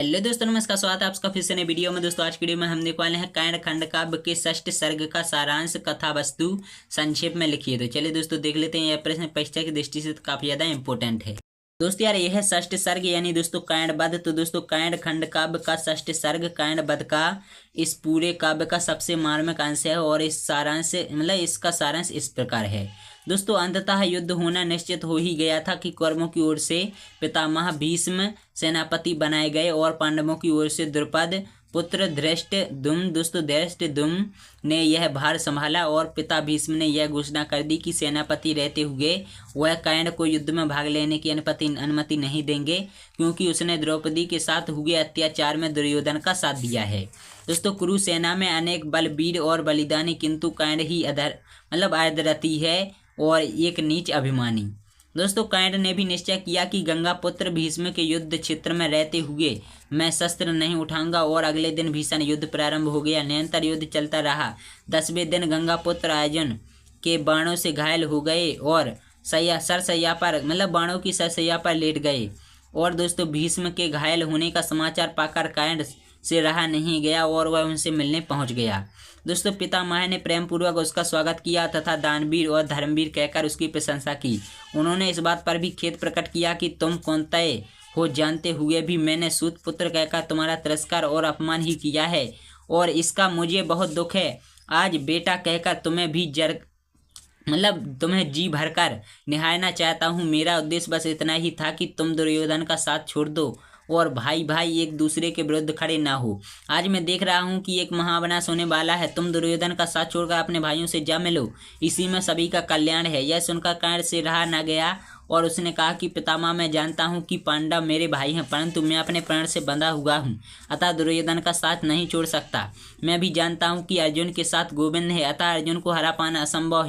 Hello दोस्तों, नमस्कार। स्वागत है आपका फिर से नई वीडियो में। दोस्तों आज की वीडियो में हम देखने वाले हैं कायण खंड काव्य के षष्ठ सर्ग का सारांश कथा वस्तु संक्षेप में लिखिए। तो चलिए दोस्तों देख लेते हैं। यह प्रश्न परीक्षा की दृष्टि से काफी ज्यादा इंपॉर्टेंट है। दोस्तों यार यह है षष्ठ सर्ग यानी दोस्तों कायण वध। तो दोस्तों कायण खंड काव्य का षष्ठ सर्ग कायण वध का इस पूरे काव्य का सबसे मार्मिक अंश है और इस सारांश इसका सारांश इस प्रकार है। दोस्तों अंततः युद्ध होना निश्चित हो ही गया था कि कौरवों की ओर से पितामह भीष्म सेनापति बनाए गए और पांडवों की ओर से द्रुपद पुत्र धृष्टद्युम्न ने यह भार संभाला और पिता भीष्म ने यह घोषणा कर दी कि सेनापति रहते हुए वह कायण को युद्ध में भाग लेने की अनुमति नहीं देंगे, क्योंकि उसने द्रौपदी के साथ हुए अत्याचार में दुर्योधन का साथ दिया है। दोस्तों कुरु सेना में अनेक बलवीर और बलिदानी, किंतु कायण ही अधरती है और एक नीच अभिमानी। दोस्तों कायण ने भी निश्चय किया कि गंगा पुत्र भीष्म के युद्ध क्षेत्र में रहते हुए मैं शस्त्र नहीं उठाऊंगा और अगले दिन भीषण युद्ध प्रारंभ हो गया। निरंतर युद्ध चलता रहा। 10वें दिन गंगा पुत्र अर्जुन के बाणों से घायल हो गए और सरसैया पर बाणों की सरसैया पर लेट गए। और दोस्तों भीष्म के घायल होने का समाचार पाकर कायण से रहा नहीं गया और वह उनसे मिलने पहुंच गया। दोस्तों पितामह ने प्रेम पूर्वक उसका स्वागत किया तथा दानवीर और धर्मवीर कहकर उसकी प्रशंसा की। उन्होंने इस बात पर भी खेद प्रकट किया कि तुम कौन्तेय हो जानते हुए भी मैंने सूत पुत्र कहकर तुम्हारा तिरस्कार और अपमान ही किया है और इसका मुझे बहुत दुख है। आज बेटा कहकर तुम्हें भी तुम्हें जी भरकर निहारना चाहता हूँ। मेरा उद्देश्य बस इतना ही था कि तुम दुर्योधन का साथ छोड़ दो और भाई भाई एक दूसरे के विरुद्ध खड़े ना हो। आज मैं देख रहा हूँ कि एक महाविनाश होने वाला है। तुम दुर्योधन का साथ छोड़कर अपने भाइयों से जा मिलो, इसी में सभी का कल्याण है। यह सुनकर कायण से रहा न गया और उसने कहा कि पितामह मैं जानता हूँ कि पांडव मेरे भाई हैं, परंतु मैं अपने प्राण से बंधा हुआ हूँ, अतः दुर्योधन का साथ नहीं छोड़ सकता। मैं भी जानता हूँ कि अर्जुन के साथ गोविंद है, अतः अर्जुन को हरा पाना असंभव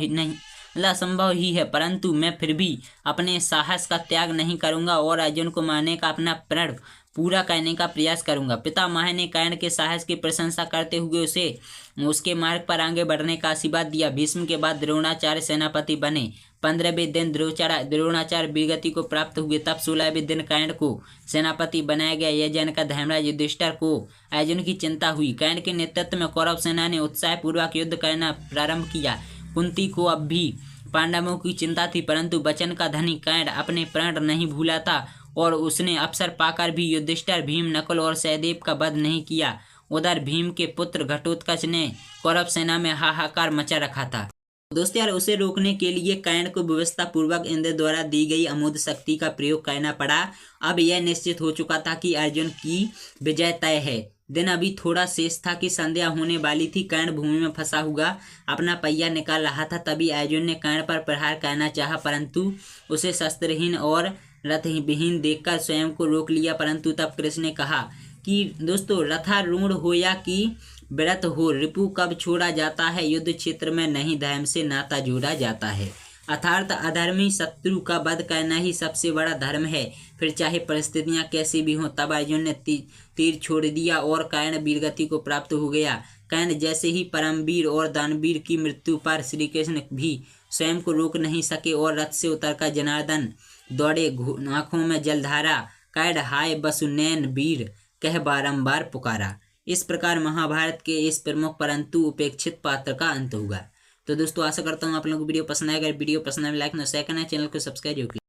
ही है, परंतु मैं फिर भी अपने साहस का त्याग नहीं करूंगा और अर्जुन को मारने का अपना प्रण पूरा करने का प्रयास करूंगा। पितामह ने कायण के साहस की प्रशंसा करते हुए उसके मार्ग पर आगे बढ़ने का आशीर्वाद दिया। भीष्म के बाद द्रोणाचार्य सेनापति बने। 15वें दिन द्रोणाचार्य वीरगति को प्राप्त हुए। तब 16वें दिन कायण को सेनापति बनाया गया। यह जानकर धर्मराज युधिष्ठिर को अर्जुन की चिंता हुई। कायण के नेतृत्व में कौरव सेना ने उत्साह पूर्वक युद्ध करना प्रारंभ किया। कुंती को अब भी पांडवों की चिंता थी, परंतु वचन का धनी कायण अपने प्राण नहीं भूला था और उसने अवसर पाकर भी युधिष्ठिर, भीम, नकुल और सहदेव का वध नहीं किया। उधर भीम के पुत्र घटोत्कच ने कौरव सेना में हाहाकार मचा रखा था। दोस्तों यार उसे रोकने के लिए कायण को व्यवस्था पूर्वक इंद्र द्वारा दी गई अमोघ शक्ति का प्रयोग करना पड़ा। अब यह निश्चित हो चुका था कि अर्जुन की विजय तय है। दिन अभी थोड़ा शेष था कि संध्या होने वाली थी। कायण भूमि में फंसा हुआ अपना पहिया निकाल रहा था। तभी अर्जुन ने कायण पर प्रहार करना चाहा, परंतु उसे शस्त्रहीन और रथविहीन देखकर स्वयं को रोक लिया। परंतु तब कृष्ण ने कहा कि दोस्तों रथारूढ़ हो या कि व्रत हो, रिपु कब छोड़ा जाता है, युद्ध क्षेत्र में नहीं धर्म से नाता जोड़ा जाता है। अर्थात अधर्मी शत्रु का वध करना ही सबसे बड़ा धर्म है, फिर चाहे परिस्थितियां कैसी भी हों। तब अर्जुन ने तीर छोड़ दिया और कायण वीरगति को प्राप्त हो गया। कायण जैसे ही परमवीर और दानवीर की मृत्यु पर श्री कृष्ण भी स्वयं को रोक नहीं सके और रथ से उतरकर जनार्दन दौड़े। आंखों में जलधारा, कायण हाय वसुनैन वीर कह बारंबार पुकारा। इस प्रकार महाभारत के इस प्रमुख परंतु उपेक्षित पात्र का अंत होगा। तो दोस्तों आशा करता हूँ आप लोगों को वीडियो पसंद आएगा। वीडियो पसंद आए लाइक न शेयर करना, चैनल को सब्सक्राइब जरूर।